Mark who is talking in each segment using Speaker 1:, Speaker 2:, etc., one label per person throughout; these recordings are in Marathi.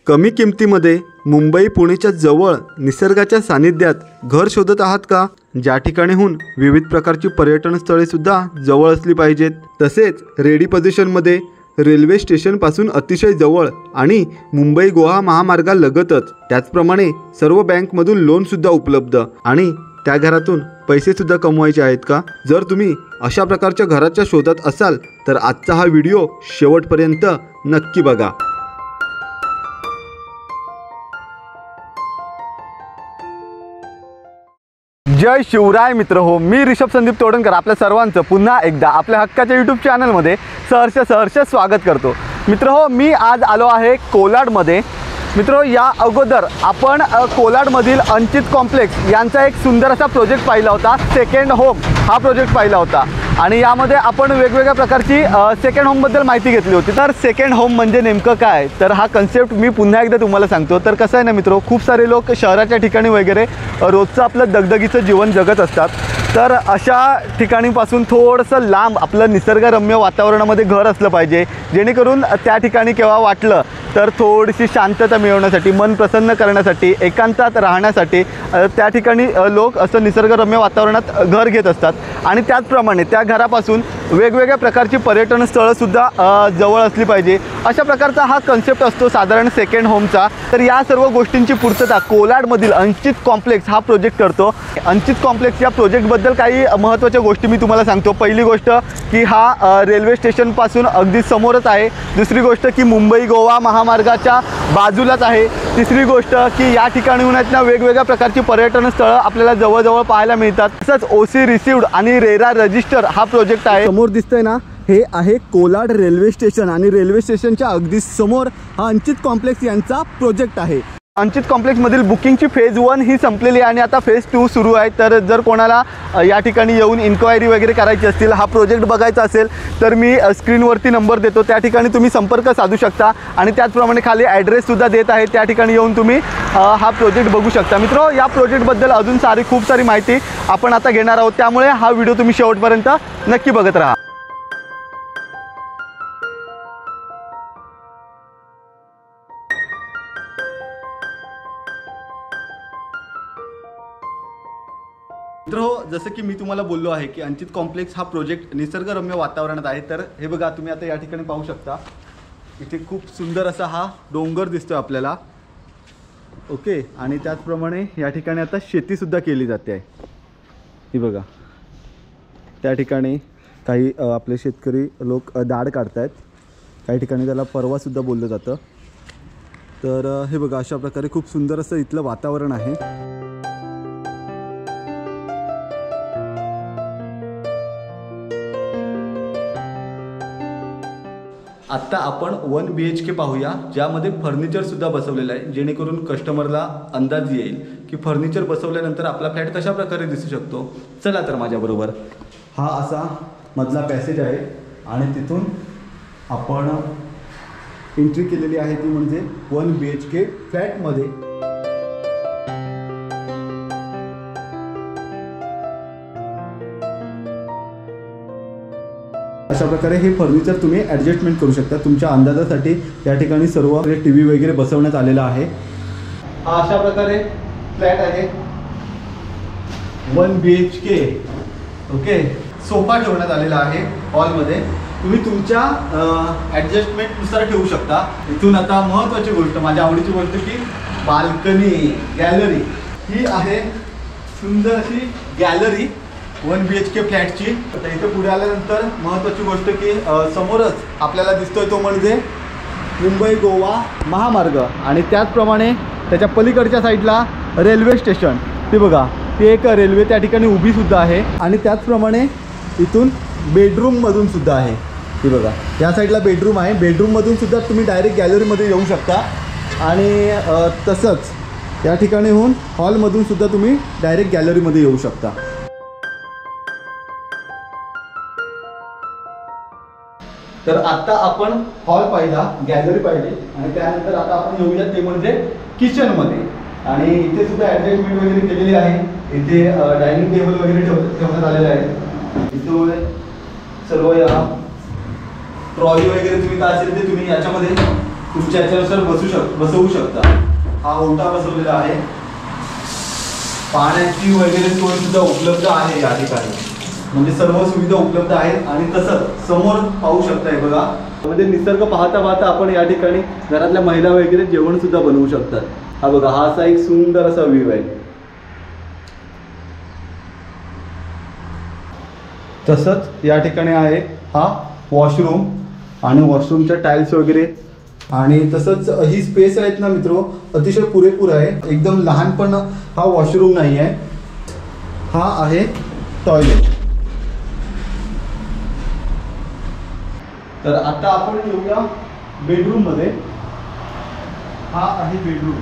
Speaker 1: कमी किमतीमध्ये मुंबई पुणेच्या जवळ निसर्गाच्या सानिध्यात घर शोधत आहात का? ज्या ठिकाणीहून विविध प्रकारची पर्यटन स्थळे सुद्धा जवळ असली पाहिजेत, तसेच रेडी पोझिशनमध्ये रेल्वे स्टेशनपासून अतिशय जवळ आणि मुंबई गोवा महामार्गालगतच, त्याचप्रमाणे सर्व बँकमधून लोनसुद्धा उपलब्ध आणि त्या घरातून पैसे सुद्धा कमवायचे आहेत का? जर तुम्ही अशा प्रकारच्या घराच्या शोधात असाल तर आजचा हा व्हिडिओ शेवटपर्यंत नक्की बघा. जय शिवराय मित्र हो, मी ऋषभ संदीप तोडणकर आपल्या सर्वांचं पुन्हा एकदा आपल्या हक्काच्या यूट्यूब चॅनलमध्ये सहर्ष स्वागत करतो. मित्र हो, मी आज आलो आहे कोलाडमध्ये. मित्र, या अगोदर आपण कोलाडमधील अंचित कॉम्प्लेक्स यांचा एक सुंदर असा प्रोजेक्ट पाहिला होता. सेकंड होम हा प्रोजेक्ट पाहिला होता आणि यामध्ये आपण वेगवेगळ्या प्रकारची सेकंड होमबद्दल माहिती घेतली होती. तर सेकंड होम म्हणजे नेमकं काय, तर हा कन्सेप्ट मी पुन्हा एकदा तुम्हाला सांगतो. तर कसं आहे ना मित्र, खूप सारे लोक शहराच्या ठिकाणी वगैरे रोजचं आपलं दगदगीचं जीवन जगत असतात. तर अशा ठिकाणीपासून थोडंसं लांब आपलं निसर्गरम्य वातावरणामध्ये घर असलं पाहिजे, जेणेकरून त्या ठिकाणी केव्हा वाटलं तर थोडीशी शांतता मिळवण्यासाठी, मन प्रसन्न करण्यासाठी, एकांतात राहण्यासाठी त्या ठिकाणी लोक असं निसर्गरम्य वातावरणात घर घेत असतात. आणि त्याचप्रमाणे त्या घरापासून वेगवेगळ्या प्रकारची पर्यटन स्थळंसुद्धा जवळ असली पाहिजे, अशा प्रकारचा हा कन्सेप्ट असतो साधारण सेकंड होमचा. तर या सर्व गोष्टींची पूर्तता कोलाडमधील अंचित कॉम्प्लेक्स हा प्रोजेक्ट करतो. अंचित कॉम्प्लेक्स या प्रोजेक्टबद्दल काही महत्त्वाच्या गोष्टी मी तुम्हाला सांगतो. पहिली गोष्ट की हा रेल्वे स्टेशनपासून अगदी समोरच आहे. दुसरी गोष्ट की मुंबई गोवा महामार्गाच्या बाजूलाच आहे. तिसरी गोष्ट की या ठिकाणीहून वेगवेगळ्या प्रकारची पर्यटन स्थळं आपल्याला जवळजवळ पाहायला मिळतात. तसंच ओसी रिसिव्ड आणि रेरा रजिस्टर हा प्रोजेक्ट आहे. समोर दिसतंय ना, हे आहे कोलाड रेल्वे स्टेशन आणि रेल्वे स्टेशनच्या अगदी समोर हा अंचित कॉम्प्लेक्स यांचा प्रोजेक्ट आहे. अंचित कॉम्प्लेक्समधील बुकिंगची फेज 1 ही संपलेली आहे आणि आता फेज 2 सुरू आहे. तर जर कोणाला या ठिकाणी येऊन इन्क्वायरी वगैरे करायची असतील, हा प्रोजेक्ट बघायचा असेल, तर मी स्क्रीनवरती नंबर देतो, त्या ठिकाणी तुम्ही संपर्क साधू शकता. आणि त्याचप्रमाणे खाली ॲड्रेससुद्धा देत आहे, त्या ठिकाणी येऊन तुम्ही हा प्रोजेक्ट बघू शकता. मित्र, या प्रोजेक्टबद्दल अजून खूप सारी माहिती आपण आता घेणार आहोत, त्यामुळे हा व्हिडिओ तुम्ही शेवटपर्यंत नक्की बघत राहा. मित्रो, जसं की मी तुम्हाला बोललो आहे की अंचित कॉम्प्लेक्स हा प्रोजेक्ट निसर्गरम्य वातावरणात आहे. तर हे बघा, तुम्ही आता या ठिकाणी पाहू शकता, इथे खूप सुंदर असा हा डोंगर दिसतोय आपल्याला. ओके, आणि त्याचप्रमाणे या ठिकाणी आता शेतीसुद्धा केली जाते आहे. ही बघा, त्या ठिकाणी काही आपले शेतकरी लोक दाढ काढत आहेत. काही ठिकाणी त्याला परवासुद्धा बोललं जातं. तर हे बघा, अशा प्रकारे खूप सुंदर असं इथलं वातावरण आहे. आत्ता आपण 1 BHK पाहूया, ज्यामध्ये फर्निचरसुद्धा बसवलेलं आहे, जेणेकरून कस्टमरला अंदाज येईल की फर्निचर बसवल्यानंतर आपला फ्लॅट कशा प्रकारे दिसू शकतो. चला तर माझ्याबरोबर. हा असा मधला पॅसेज आहे आणि तिथून आपण एंट्री केलेली आहे, ती म्हणजे 1 BHK फ्लॅटमध्ये. अशा प्रकारे हे फर्निचर तुम्ही ॲडजस्टमेंट करू शकता तुमच्या अंदाजासाठी. या ठिकाणी सर्व TV वगैरे बसवण्यात आलेला आहे. हा अशा प्रकारे फ्लॅट आहे 1 BHK. ओके, सोफा ठेवण्यात आलेला आहे हॉलमध्ये. तुम्ही तुमच्या ॲडजस्टमेंटनुसार ठेवू शकता. इथून आता महत्त्वाची गोष्ट, माझ्या आवडीची गोष्ट की बाल्कनी, गॅलरी. ही आहे सुंदर अशी गॅलरी 1 BHK फ्लॅटची. आता इथे पुढे आल्यानंतर महत्त्वाची गोष्ट की समोरच आपल्याला दिसतोय तो म्हणजे मुंबई गोवा महामार्ग आणि त्याचप्रमाणे त्याच्या पलीकडच्या साईडला रेल्वे स्टेशन. ते बघा, ती एक रेल्वे त्या ठिकाणी उभीसुद्धा आहे. आणि त्याचप्रमाणे इथून बेडरूममधून सुद्धा आहे. ती बघा, या साईडला बेडरूम आहे. बेडरूममधून सुद्धा तुम्ही डायरेक्ट गॅलरीमध्ये येऊ शकता. आणि तसंच या ठिकाणी होऊन हॉलमधून सुद्धा तुम्ही डायरेक्ट गॅलरीमध्ये येऊ शकता. तर आता आपण हॉल पाहिला, गॅलरी पाहिली आणि त्यानंतर आता आपण येऊया ते म्हणजे किचनमध्ये. आणि इथे सुद्धा ॲडजस्टमेंट वगैरे केलेली आहे. इथे डायनिंग टेबल वगैरे ठेवण्यात आलेलं आहे. इथे सर्व या ट्रॉली वगैरे तुम्ही काय असेल ते तुम्ही याच्यामध्ये तुमच्या याच्यानुसार बसवू शकता. हा ओटा बसवलेला आहे. पाण्याची वगैरे सोय सुद्धा उपलब्ध आहे या ठिकाणी, म्हणजे सर्व सुविधा उपलब्ध आहेत. आणि तसंच समोर पाहू शकताय बघा, म्हणजे निसर्ग पाहता पाहता आपण या ठिकाणी घरातल्या महिला वगैरे जेवण सुद्धा बनवू शकतात. हा बघा, हा असा एक सुंदर असा व्ह्यू आहे. तसंच या ठिकाणी आहे हा वॉशरूम आणि वॉशरूमच्या टाईल्स वगैरे, आणि तसंच ही स्पेस आहेत ना मित्रो, अतिशय पुरेपूर आहे. एकदम लहान पण हा वॉशरूम नाही आहे. हा आहे टॉयलेट. तर आता आपण येऊया बेडरूम मध्ये. हा आहे बेडरूम.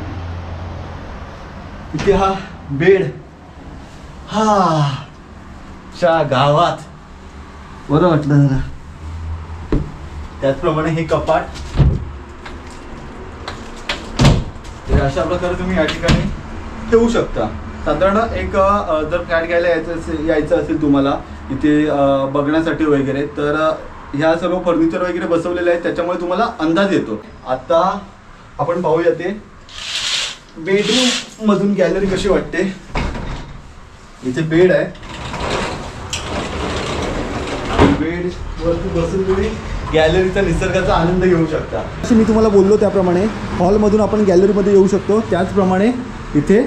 Speaker 1: इथे हा बेड, हा च्या गावात बरं वाटलं जरा. त्याचप्रमाणे हे कपाट. तर अशा प्रकारे तुम्ही या ठिकाणी ठेवू शकता. साधारण एक जर फ्लॅट घ्यायला यायचं असेल तुम्हाला इथे बघण्यासाठी वगैरे, तर ह्या सर्व फर्निचर वगैरे बसवलेले आहेत, त्याच्यामुळे तुम्हाला अंदाज येतो. आता आपण पाहूया ते बेडरूम मधून गॅलरी कशी वाटते. इथे बेड आहे. बेड वरती बसून तुम्ही गॅलरीचा निसर्गाचा आनंद घेऊ शकता. मी तुम्हाला बोललो त्याप्रमाणे हॉलमधून आपण गॅलरीमध्ये येऊ शकतो, त्याचप्रमाणे इथे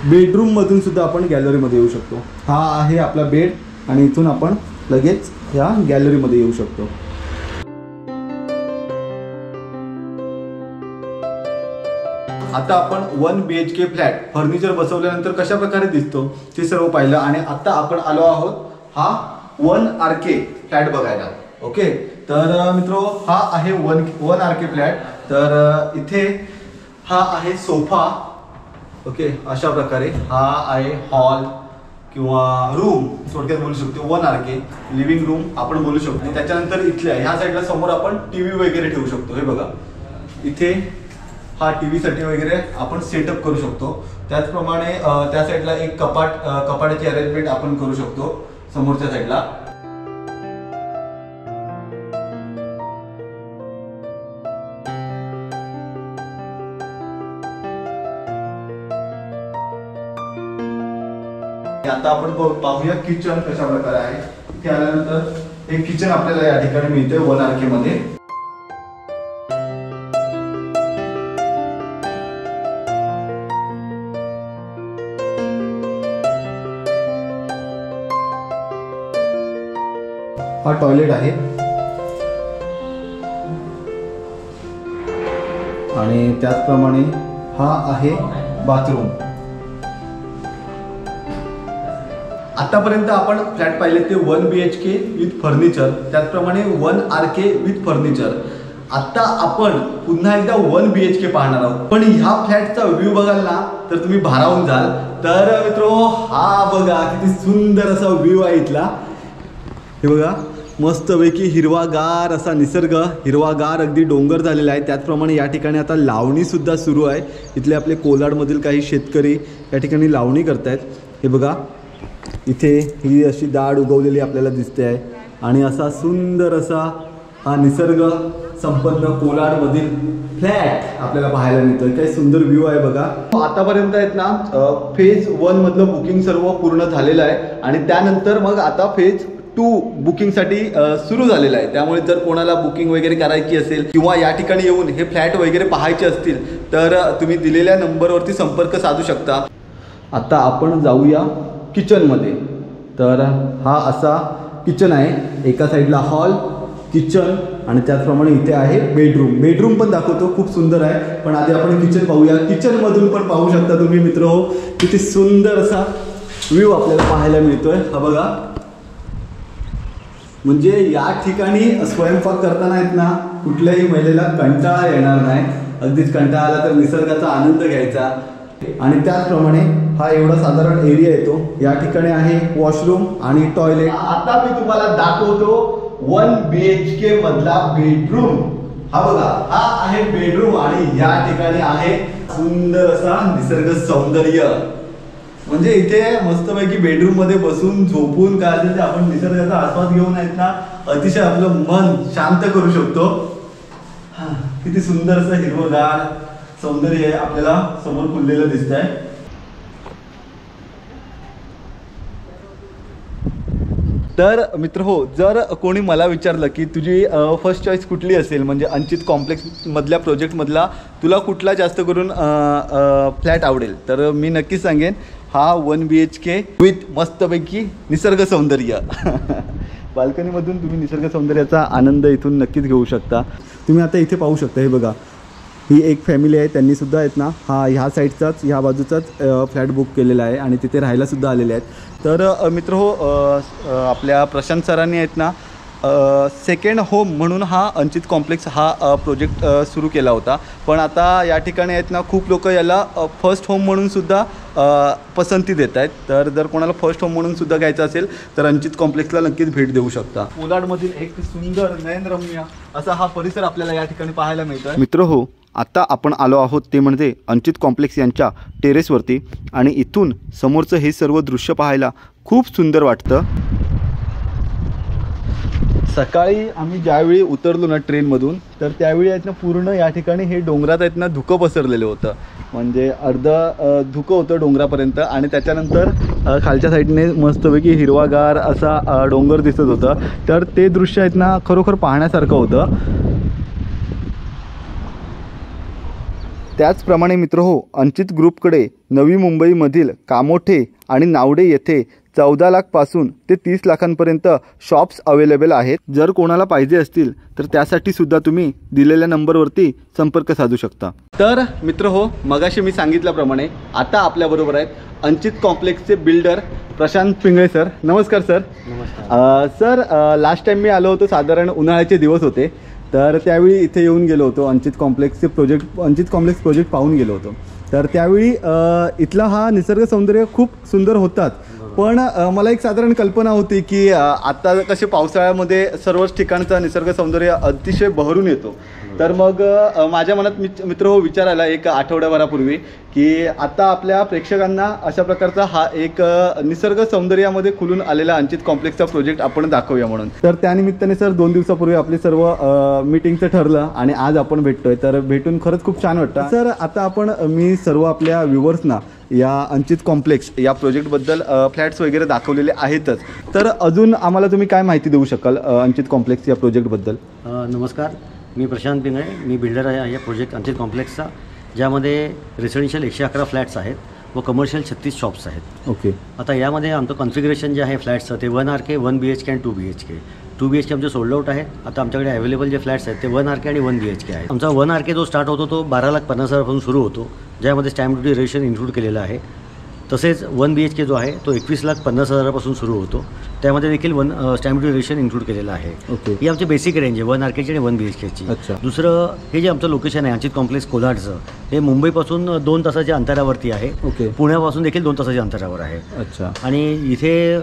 Speaker 1: बेडरूममधून सुद्धा आपण गॅलरीमध्ये येऊ शकतो. हा आहे आपला बेड आणि इथून आपण लगेच ह्या गॅलरीमध्ये येऊ शकतो. आता आपण 1 BHK फ्लॅट फर्निचर बसवल्यानंतर कशा प्रकारे दिसतो ते सर्व पाहिलं, आणि आता आपण आलो आहोत हा 1 RK फ्लॅट बघायला. ओके, तर मित्रो हा आहे 1 RK फ्लॅट. तर इथे हा आहे सोफा. ओके, अशा प्रकारे हा आहे हॉल किंवा रूम, थोडक्यात बोलू शकतो 1 RK लिव्हिंग रूम आपण बोलू शकतो. आणि त्याच्यानंतर इथल्या ह्या साईडला समोर आपण TV वगैरे ठेवू शकतो. हे बघा, इथे हा TV साठी वगैरे आपण सेटअप करू शकतो. त्याचप्रमाणे त्या साईडला एक कपाटाची अरेंजमेंट आपण करू शकतो समोरच्या साईडला. आता आपण पाहूया किचन कशा प्रकारे आहे. इथे आल्यानंतर एक किचन आपल्याला या ठिकाणी मिळते 1 RK मध्ये. हा टॉयलेट आहे आणि त्याचप्रमाणे हा आहे बाथरूम. आतापर्यंत आपण फ्लॅट पाहिले ते 1 BHK विथ फर्निचर, त्याचप्रमाणे 1 RK विथ फर्निचर. आता आपण पुन्हा एकदा 1 BHK पाहणार आहोत. पण ह्या फ्लॅटचा व्ह्यू बघाल ना तर तुम्ही भारावून जाल. तर मित्रो हा बघा किती सुंदर असा व्ह्यू आहे इथला. हे बघा, मस्तपैकी हिरवागार असा निसर्ग, हिरवागार अगदी डोंगर झालेला आहे. त्याचप्रमाणे या ठिकाणी आता लावणी सुद्धा सुरू आहे. इथले आपले कोलाडमधील काही शेतकरी या ठिकाणी लावणी करतायत. हे बघा, इथे ही अशी दाढ उगवलेली आपल्याला दिसते आहे. आणि असा सुंदर असा हा निसर्ग संपन्न कोलाडमधील फ्लॅट आपल्याला पाहायला मिळतं. काही सुंदर व्ह्यू आहे बघा. आतापर्यंत आहेत ना फेज 1 मधलं बुकिंग सर्व पूर्ण झालेलं आहे आणि त्यानंतर मग आता फेज 2 बुकिंगसाठी सुरू झालेलं आहे. त्यामुळे जर कोणाला बुकिंग वगैरे करायची असेल किंवा या ठिकाणी येऊन हे फ्लॅट वगैरे पाहायचे असतील तर तुम्ही दिलेल्या नंबरवरती संपर्क साधू शकता. आता आपण जाऊया किचनमध्ये. तर हा असा किचन आहे. एका साईडला हॉल, किचन आणि त्याचप्रमाणे इथे आहे बेडरूम. बेडरूम पण दाखवतो, खूप सुंदर आहे. पण आधी आपण किचन पाहूया. किचनमधून पण पाहू शकता तुम्ही मित्र हो, किती सुंदर असा व्ह्यू आपल्याला पाहायला मिळतोय. हा बघा, म्हणजे या ठिकाणी स्वयंपाक करताना आहेत ना कुठल्याही महिलेला कंटाळा येणार नाही. अगदीच कंटाळा आला तर निसर्गाचा आनंद घ्यायचा. आणि त्याचप्रमाणे हा एवढा साधारण एरिया येतो. या ठिकाणी आहे वॉशरूम आणि टॉयलेट. आता मी तुम्हाला दाखवतो 1 BHK मधला बेडरूम. हा बघा, हा आहे बेडरूम आणि या ठिकाणी आहे सुंदर असा निसर्ग सौंदर्य. म्हणजे इथे मस्तपैकी बेडरूम मध्ये बसून झोपून काय असेल ते आपण निसर्गाचा आस्वाद घेऊन आहेत ना अतिशय आपलं मन शांत करू शकतो. किती सुंदर असं हिरवगार सौंदर्य आपल्याला समोर खुललेलं दिसत आहे. तर मित्र हो, जर कोणी मला विचारलं की तुझी फर्स्ट चॉईस कुठली असेल, म्हणजे अंचित कॉम्प्लेक्स मधल्या प्रोजेक्टमधला तुला कुठला जास्त करून फ्लॅट आवडेल, तर मी नक्कीच सांगेन हा 1 BHK विथ मस्तपैकी निसर्ग सौंदर्य. बाल्कनीमधून तुम्ही निसर्ग सौंदर्याचा आनंद इथून नक्कीच घेऊ शकता. तुम्ही आता इथे पाहू शकता, हे बघा, ही एक फॅमिली आहे, त्यांनीसुद्धा आहेत ना ह्या साईडचाच ह्या बाजूचाच फ्लॅट बुक केलेला आहे आणि तिथे राहायलासुद्धा आलेले आहेत. तर मित्र हो, आपल्या प्रशांत सरांनी आहेत ना सेकंड होम म्हणून हा अंचित कॉम्प्लेक्स हा प्रोजेक्ट सुरू केला होता. पण आता या ठिकाणी आहेत ना खूप लोक याला फर्स्ट होम म्हणूनसुद्धा पसंती देत आहेत. तर जर कोणाला फर्स्ट होम म्हणूनसुद्धा घ्यायचं असेल तर अंचित कॉम्प्लेक्सला नक्कीच भेट देऊ शकता. कोलाडमधील एक सुंदर नयनरम्य असा हा परिसर आपल्याला या ठिकाणी पाहायला मिळतो. मित्र हो, आता आपण आलो आहोत ते म्हणजे अंचित कॉम्प्लेक्स यांच्या टेरेसवरती आणि इथून समोरचं हे सर्व दृश्य पाहायला खूप सुंदर वाटतं. सकाळी आम्ही ज्यावेळी उतरलो ना ट्रेनमधून, तर त्यावेळी आहेत ना पूर्ण या ठिकाणी हे डोंगरात आहेत ना धुकं पसरलेलं होतं, म्हणजे अर्धं धुकं होतं डोंगरापर्यंत आणि त्याच्यानंतर खालच्या साईडने मस्तपैकी हिरवागार असा डोंगर दिसत होतं. तर ते दृश्य आहेत ना खरोखर पाहण्यासारखं होतं. त्याचप्रमाणे मित्र हो, अंचित ग्रुपकडे नवी मुंबईमधील कामोठे आणि नावडे येथे 14 लाखपासून ते 30 लाखांपर्यंत शॉप्स अवेलेबल आहेत. जर कोणाला पाहिजे असतील तर त्यासाठी सुद्धा तुम्ही दिलेल्या नंबरवरती संपर्क साधू शकता. तर मित्र हो, मगाशी मी सांगितल्याप्रमाणे आता आपल्याबरोबर आहेत अंचित कॉम्प्लेक्सचे बिल्डर प्रशांत पिंगळे सर. नमस्कार सर.
Speaker 2: नमस्कार
Speaker 1: सर. लास्ट टाइम मी आलो होतो, साधारण उन्हाळ्याचे दिवस होते, तर त्यावेळी इथे येऊन गेलो होतो. अंचित कॉम्प्लेक्स प्रोजेक्ट पाहून गेलो होतो. तर त्यावेळी इथला हा निसर्ग सौंदर्य खूप सुंदर होतात. पण मला एक साधारण कल्पना होती की आता कसे पावसाळ्यामध्ये सर्वच ठिकाणचा निसर्ग सौंदर्य अतिशय बहरून येतो. तर मग माझ्या मनात मित्र हो विचार आला एक आठवड्याभरापूर्वी की आता आपल्या प्रेक्षकांना अशा प्रकारचा हा एक निसर्ग सौंदर्यामध्ये खुलून आलेला अंचित कॉम्प्लेक्सचा प्रोजेक्ट आपण दाखवूया म्हणून. तर त्यानिमित्ताने सर 2 दिवसापूर्वी आपले सर्व मीटिंगचं ठरलं आणि आज आपण भेटतोय. तर भेटून खरंच खूप छान वाटतं. सर आता मी सर्व आपल्या व्ह्युअर्सना या अंचित कॉम्प्लेक्स या प्रोजेक्टबद्दल फ्लॅट्स वगैरे दाखवलेले आहेतच, तर अजून आम्हाला तुम्ही काय माहिती देऊ शकाल अंचित कॉम्प्लेक्स या प्रोजेक्टबद्दल?
Speaker 2: नमस्कार, मी प्रशांत पिंगळे, मी बिल्डर आहे या प्रोजेक्ट अंचित कॉम्प्लेक्सचा, ज्यामध्ये रेसिडेन्शियल 111 फ्लॅट्स आहेत व कमर्शियल 36 शॉप्स आहेत.
Speaker 1: ओके.
Speaker 2: आता यामध्ये आमचं कॉन्फिगरेशन जे आहे फ्लॅट्सचं ते 1 RK, 1 BHK आणि 2 BHK. 2 BHK आमचे सोल्ड आउट आहे. आता आमच्याकडे अवेलेबल जे फ्लॅट्स आहेत ते 1 RK आणि 1 BHK आहेत. आमचा 1 RK जो स्टार्ट होतो तो 12,50,000 सुरू होतो, ज्यामध्ये स्टॅम्प ड्युटी रजिस्ट्रेशन इन्क्लूड केलेलं आहे. तसेच 1 BHK जो आहे तो 21,50,000 सुरू होतो, त्यामध्ये देखील स्टॅम्प ड्युटी रजिस्ट्रेशन इन्क्लूड केलेलं आहे.
Speaker 1: ओके.
Speaker 2: ही आमची बेसिक रेंज आहे 1 RKची आणि 1 BHKची.
Speaker 1: अच्छा.
Speaker 2: दुसरं हे जे आमचं लोकेशन आहे अंचित कॉम्प्लेक्स कोलाडचं, हे मुंबईपासून 2 तासाच्या अंतरावरती आहे.
Speaker 1: ओके.
Speaker 2: पुण्यापासून देखील 2 तासाच्या अंतरावर आहे.
Speaker 1: अच्छा.
Speaker 2: आणि इथे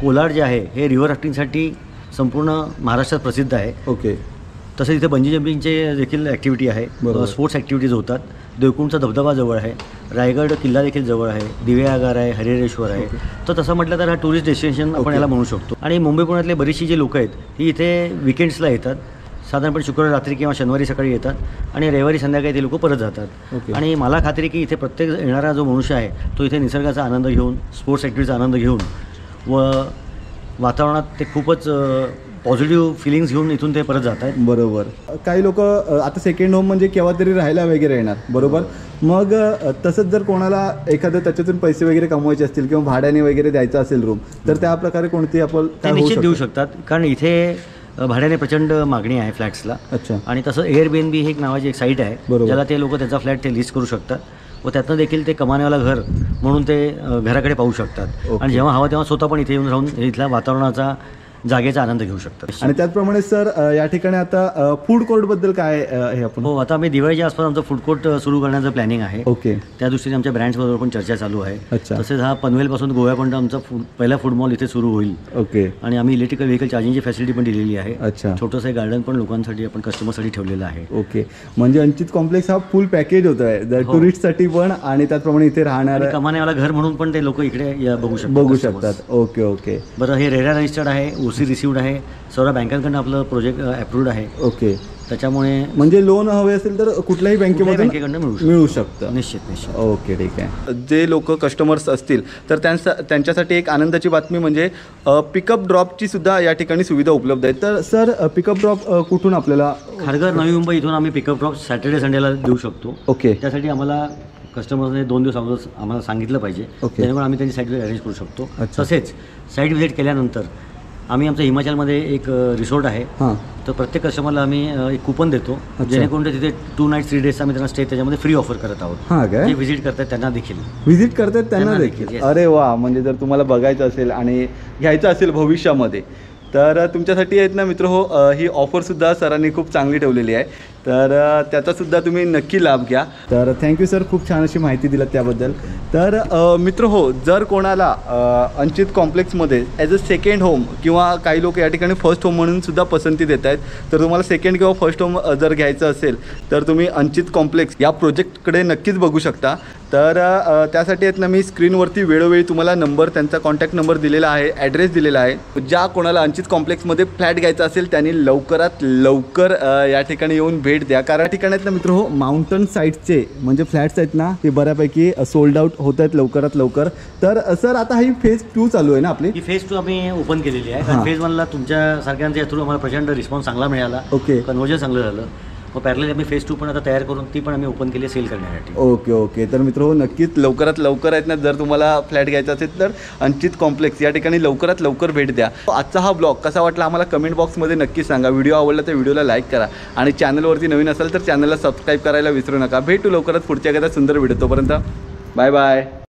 Speaker 2: कोलाड जे आहे हे रिव्हर राफ्टिंगसाठी संपूर्ण महाराष्ट्रात प्रसिद्ध आहे.
Speaker 1: ओके.
Speaker 2: तसेच इथे बंजी जम्पिंगचे देखील ॲक्टिव्हिटी आहे, स्पोर्ट्स ॲक्टिव्हिटीज होतात. देवकुंडचा धबधबा जवळ आहे, रायगड किल्ला देखील जवळ आहे, दिवे आगार आहे, हरिहरेश्वर आहे. तर तसं म्हटलं तर हा टुरिस्ट डेस्टिनेशन आपण याला म्हणू शकतो. आणि मुंबई पुण्यातले बरीचशी जी लोकं आहेत ही इथे विकेंड्सला येतात, साधारणपणे शुक्रवारी रात्री किंवा शनिवारी सकाळी येतात आणि रविवारी संध्याकाळी ते लोक परत जातात. आणि मला खात्री की इथे प्रत्येक येणारा जो मनुष्य आहे तो इथे निसर्गाचा आनंद घेऊन, स्पोर्ट्स ॲक्टिव्हिटीचा आनंद घेऊन व वातावरणात ते खूपच पॉझिटिव्ह फिलिंग्स घेऊन इथून ते परत जात आहेत.
Speaker 1: बरोबर. काही लोक आता सेकंड होम म्हणजे केव्हा तरी राहायला वगैरे येणार, बरोबर. मग तसंच जर कोणाला एखादं त्याच्यातून पैसे वगैरे कमवायचे असतील किंवा भाड्याने वगैरे द्यायचं असेल रूम, तर त्या प्रकारे कोणती आपण
Speaker 2: निश्चित देऊ शकतात, कारण इथे भाड्याने प्रचंड मागणी आहे फ्लॅट्सला.
Speaker 1: अच्छा. आणि
Speaker 2: तसं एअरबीएनबी हे एक नावाची एक साईट आहे, ज्याला ते लोक त्याचा फ्लॅट ते लिस्ट करू शकतात व त्यातनं देखील ते कमानेवाला घर म्हणून ते घराकडे पाहू शकतात. आणि जेव्हा हवं तेव्हा स्वतः पण इथे येऊन राहून इथल्या वातावरणाचा जागेचा आनंद घेऊ शकतात.
Speaker 1: आणि त्याचप्रमाणे सर या ठिकाणी आता फूड कोर्टबद्दल काय आहे आपण?
Speaker 2: हो, आता आम्ही दिवाळीच्या आसपास आमचं फूड कोर्ट सुरू करण्याचं प्लॅनिंग आहे.
Speaker 1: ओके.
Speaker 2: त्या दृष्टीने आमच्या ब्रँड्सबरोबर पण चर्चा चालू आहे.
Speaker 1: अच्छा.
Speaker 2: तसेच हा पनवेलपासून गोव्यापर्यंत आमचा पहिला फूड मॉल इथे सुरू होईल.
Speaker 1: ओके.
Speaker 2: आणि आम्ही इलेक्ट्रिकल व्हेकल चार्जिंगची फॅसिलिटी पण दिलेली आहे.
Speaker 1: अच्छा.
Speaker 2: छोटंसं गार्डन पण लोकांसाठी आपण कस्टमरसाठी ठेवलेलं आहे.
Speaker 1: ओके. म्हणजे अंचित कॉम्प्लेक्स हा फुल पॅकेज होत आहे टुरिस्टसाठी पण आणि त्याचप्रमाणे इथे राहणार
Speaker 2: कमानेवाला घर म्हणून पण ते लोक इकडे
Speaker 1: बघू शकतात. ओके. ओके.
Speaker 2: बरं, हे रेरा रजिस्टर्ड आहे, OC रिसिव्ड आहे, सर्व बँकांकडून आपलं प्रोजेक्ट अप्रूव्ड आहे.
Speaker 1: ओके.
Speaker 2: त्याच्यामुळे
Speaker 1: म्हणजे लोन हवे असेल तर कुठल्याही बँकेमधून
Speaker 2: बँकेकडनं
Speaker 1: मिळू शकतं.
Speaker 2: निश्चित.
Speaker 1: ओके, ठीक आहे. जे लोक कस्टमर्स असतील तर त्यांच्यासाठी एक आनंदाची बातमी म्हणजे पिकअप ड्रॉपची सुद्धा या ठिकाणी सुविधा उपलब्ध आहे. तर सर पिकअप ड्रॉप कुठून आपल्याला?
Speaker 2: खारघर, नवी मुंबई इथून आम्ही पिकअप ड्रॉप सॅटर्डे संडेला देऊ शकतो.
Speaker 1: ओके.
Speaker 2: त्यासाठी आम्हाला कस्टमर्सने 2 दिवस अगोदर आम्हाला सांगितलं पाहिजे, जेणेकरून आम्ही त्यांची साईट व्हिजिट अरेंज करू शकतो. तसेच साईट व्हिजिट केल्यानंतर आम्ही आमच्या हिमाचलमध्ये एक रिसॉर्ट आहे, तर प्रत्येक कस्टमरला आम्ही एक कुपन देतो, जेणेकरून ते तिथे 2 नाईट 3 डेज आम्ही त्यांना स्टे त्याच्यामध्ये फ्री ऑफर करत आहोत. जे व्हिजिट करतात त्यांना देखील.
Speaker 1: अरे वा, म्हणजे जर तुम्हाला बघायचं असेल आणि घ्यायचं असेल भविष्यामध्ये तर तुमच्यासाठी आहेत ना मित्र हो, ही ऑफरसुद्धा सरांनी खूप चांगली ठेवलेली आहे, तर त्याचासुद्धा तुम्ही नक्की लाभ घ्या. तर थँक्यू सर, खूप छान अशी माहिती दिलात त्याबद्दल. तर मित्र हो, जर कोणाला अंचित कॉम्प्लेक्समध्ये ॲज अ सेकंड होम किंवा काही लोक या ठिकाणी फर्स्ट होम म्हणून सुद्धा पसंती देत आहेत, तर तुम्हाला सेकंड किंवा फर्स्ट होम जर घ्यायचं असेल तर तुम्ही अंचित कॉम्प्लेक्स या प्रोजेक्टकडे नक्कीच बघू शकता. तर त्यासाठी आहेत ना मी स्क्रीनवरती वेळोवेळी तुम्हाला नंबर, त्यांचा कॉन्टॅक्ट नंबर दिलेला आहे, ॲड्रेस दिलेला आहे. ज्या कोणाला अंचित कॉम्प्लेक्समध्ये फ्लॅट घ्यायचा असेल त्यांनी लवकरात लवकर या ठिकाणी येऊन भेट द्या. कारण ठिकाणी आहेत ना मित्र हो, माउंटन साईडचे म्हणजे फ्लॅट्स आहेत ना ते बऱ्यापैकी सोल्ड आउट होत आहेत लवकरात लवकर. तर सर आता ही फेज 2 चालू आहे ना आपली?
Speaker 2: ही फेज 2 आम्ही ओपन केलेली आहे. कारण फेज 1ला तुमच्या सारख्यांच्या थ्रू आम्हाला प्रचंड रिस्पॉन्स चांगला मिळाला.
Speaker 1: ओके.
Speaker 2: कन्वर्जन चांगलं झालं. मग पॅरलल आम्ही फेज 2 पण आता तयार करून ती पण आम्ही ओपन केली सेल करण्यासाठी.
Speaker 1: ओके. तर मित्र हो, नक्कीच लवकरात लवकर आहेत ना, जर तुम्हाला फ्लॅट घ्यायचा असेल तर अंचित कॉम्प्लेक्स या ठिकाणी लवकरात लवकर भेट द्या. आजचा हा ब्लॉग कसा वाटला आम्हाला कमेंट बॉक्समध्ये नक्की सांगा. व्हिडिओ आवडला तर व्हिडिओला लाईक करा आणि चॅनलवरती नवीन असाल तर चॅनलला सबस्क्राईब करायला विसरू नका. भेटू लवकरात पुढच्या एखाद्या सुंदर व्हिडिओ. तोपर्यंत बाय बाय.